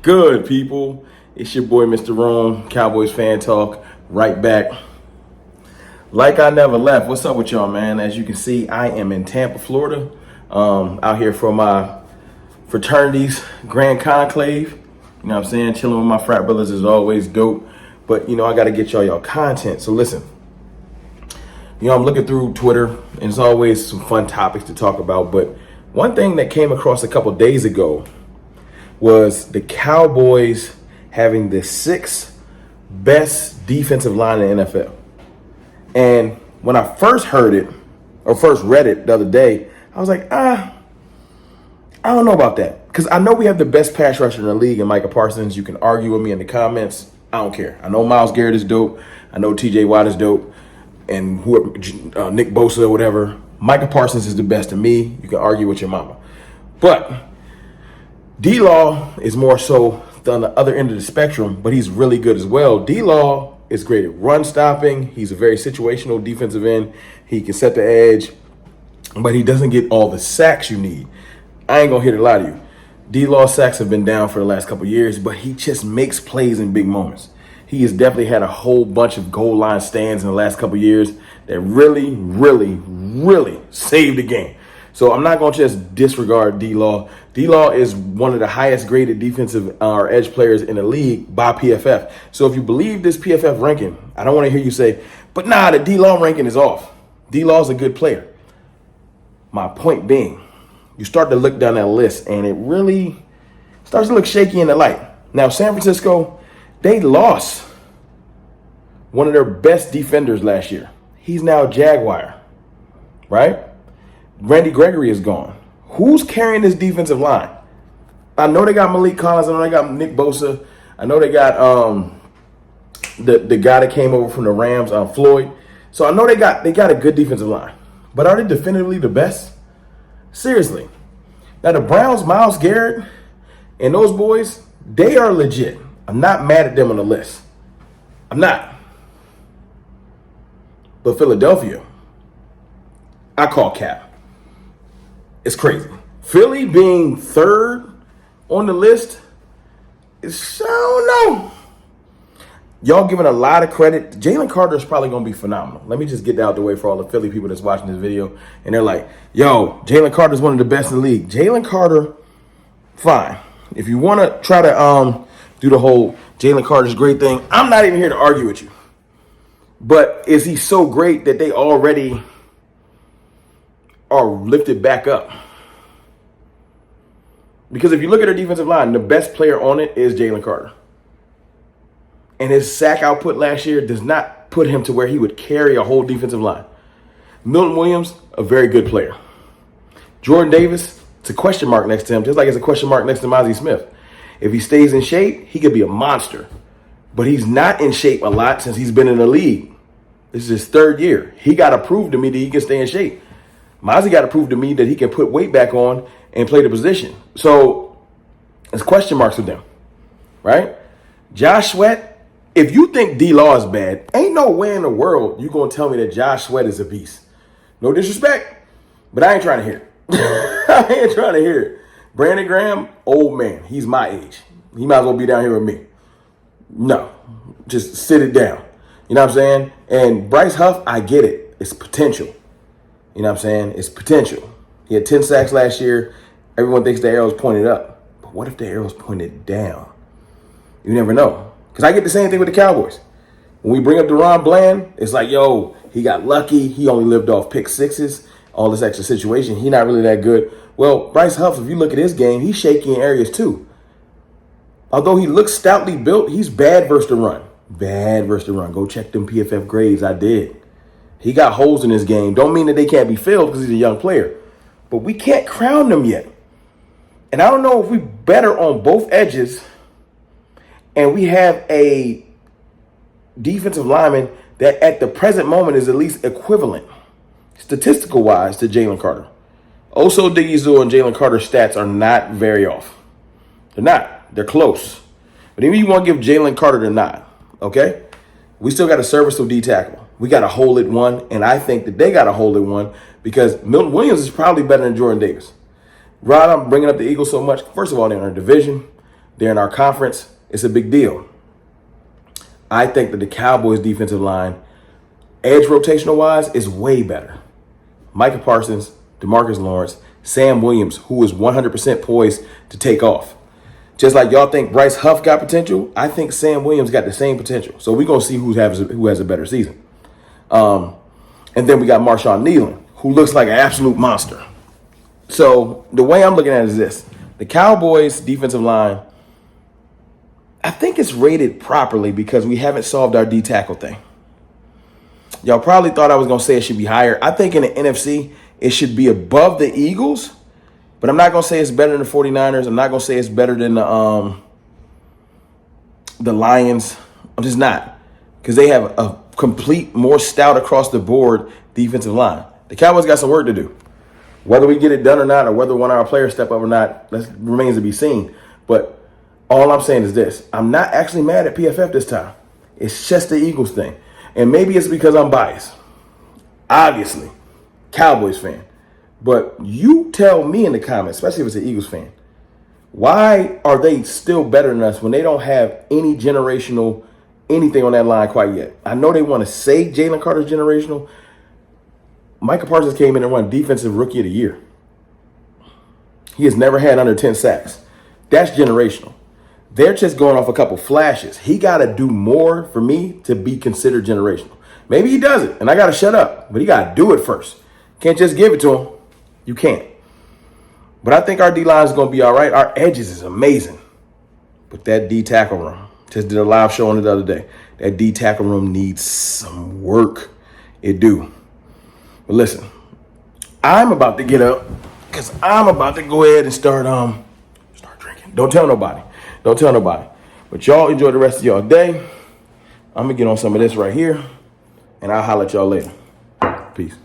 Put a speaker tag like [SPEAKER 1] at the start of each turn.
[SPEAKER 1] good, people? It's your boy, Mr. Rome, Cowboys Fan Talk, right back. Like I never left. What's up with y'all, man? As you can see, I am in Tampa, Florida, out here for my fraternity's grand conclave. You know what I'm saying? Chilling with my frat brothers is always dope. But, I got to get y'all content. So listen, I'm looking through Twitter, and it's always some fun topics to talk about. But one thing that came across a couple days ago was the Cowboys having the sixth best defensive line in the NFL. And when I first heard it, or first read it the other day, I was like, I don't know about that. Because I know we have the best pass rusher in the league in Micah Parsons. You can argue with me in the comments. I don't care. I know Myles Garrett is dope. I know TJ Watt is dope. And whoever, Nick Bosa or whatever. Micah Parsons is the best to me. You can argue with your mama. But D-Law is more so on the other end of the spectrum, but he's really good as well. D-Law is great at run stopping. He's a very situational defensive end. He can set the edge, but he doesn't get all the sacks you need. I ain't gonna here to lie to you. D-Law sacks have been down for the last couple of years, but he just makes plays in big moments. He has definitely had a whole bunch of goal line stands in the last couple of years that really, really, really saved the game. So I'm not going to just disregard D-Law. D-Law is one of the highest graded defensive or edge players in the league by PFF. So if you believe this PFF ranking, I don't want to hear you say, but nah, the D-Law ranking is off. D-Law is a good player. My point being, you start to look down that list and it really starts to look shaky in the light. Now, San Francisco, they lost one of their best defenders last year. He's now a Jaguar, right? Randy Gregory is gone. Who's carrying this defensive line? I know they got Malik Collins. I know they got Nick Bosa. I know they got the guy that came over from the Rams, Floyd. So I know they got a good defensive line. But are they definitively the best? Seriously. Now the Browns, Myles Garrett, and those boys, they are legit. I'm not mad at them on the list. I'm not. But Philadelphia, I call cap. It's crazy. Philly being third on the list is, I don't know. Y'all giving a lot of credit. Jalen Carter is probably going to be phenomenal. Let me just get that out the way for all the Philly people that's watching this video. And they're like, yo, Jalen Carter is one of the best in the league. Jalen Carter, fine. If you want to try to do the whole Jalen Carter's great thing, I'm not even here to argue with you. But is he so great that they already are lifted back up? Because if you look at their defensive line, the best player on it is Jalen Carter. And his sack output last year does not put him to where he would carry a whole defensive line. Milton Williams, a very good player. Jordan Davis, it's a question mark next to him, just like it's a question mark next to Mozzie Smith. If he stays in shape, he could be a monster. But he's not in shape a lot since he's been in the league. This is his third year. He got to prove to me that he can stay in shape. Mozzie got to prove to me that he can put weight back on and play the position. So it's question marks with them, right? Josh Sweat, if you think D-Law is bad, ain't no way in the world you going to tell me that Josh Sweat is a beast. No disrespect, but I ain't trying to hear it. I ain't trying to hear it. Brandon Graham, old man. He's my age. He might as well be down here with me. No, just sit it down. You know what I'm saying? And Bryce Huff, I get it. It's potential. You know what I'm saying? It's potential. He had 10 sacks last year. Everyone thinks the arrow's pointed up. But what if the arrow's pointed down? You never know. Because I get the same thing with the Cowboys. When we bring up DeRon Bland, it's like, yo, he got lucky. He only lived off pick sixes, all this extra situation. He not really that good. Well, Bryce Huff, if you look at his game, he's shaky in areas too. Although he looks stoutly built, he's bad versus the run. Bad versus the run. Go check them PFF grades. I did. He got holes in his game. Don't mean that they can't be filled because he's a young player. But we can't crown them yet. And I don't know if we better on both edges and we have a defensive lineman that at the present moment is at least equivalent, statistical-wise, to Jalen Carter. Oso Digizua and Jalen Carter's stats are not very off. They're not. They're close. But even you want to give Jalen Carter the nod, okay? We still got a serviceable D tackle. We got a hole at one, and I think that they got a hole at one because Milton Williams is probably better than Jordan Davis. Rod, I'm bringing up the Eagles so much. First of all, they're in our division. They're in our conference. It's a big deal. I think that the Cowboys defensive line, edge rotational wise, is way better. Micah Parsons, DeMarcus Lawrence, Sam Williams, who is 100% poised to take off. Just like y'all think Bryce Huff got potential, I think Sam Williams got the same potential. So we're going to see who has a better season. And then we got Marshawn Nealon, who looks like an absolute monster. So the way I'm looking at it is this. The Cowboys defensive line, I think it's rated properly because we haven't solved our D tackle thing. Y'all probably thought I was going to say it should be higher. I think in the NFC, it should be above the Eagles, but I'm not going to say it's better than the 49ers. I'm not going to say it's better than the Lions. I'm just not, because they have a complete, more stout across the board defensive line. The Cowboys got some work to do. Whether we get it done or not, or whether one of our players step up or not, that remains to be seen. But all I'm saying is this. I'm not actually mad at PFF this time. It's just the Eagles thing. And maybe it's because I'm biased. Obviously, Cowboys fan. But you tell me in the comments, especially if it's an Eagles fan, why are they still better than us when they don't have any generational anything on that line quite yet? I know they want to say Jalen Carter's generational. Micah Parsons came in and won Defensive Rookie of the Year. He has never had under 10 sacks. That's generational. They're just going off a couple flashes. He got to do more for me to be considered generational. Maybe he does it, and I got to shut up. But he got to do it first. Can't just give it to him. You can't. But I think our D-line is going to be all right. Our edges is amazing. But that D-tackle room, just did a live show on it the other day. That D-tackle room needs some work. It do. But listen, I'm about to get up because I'm about to go ahead and start drinking. Don't tell nobody. Don't tell nobody. But y'all enjoy the rest of y'all day. I'm going to get on some of this right here, and I'll holler at y'all later. Peace.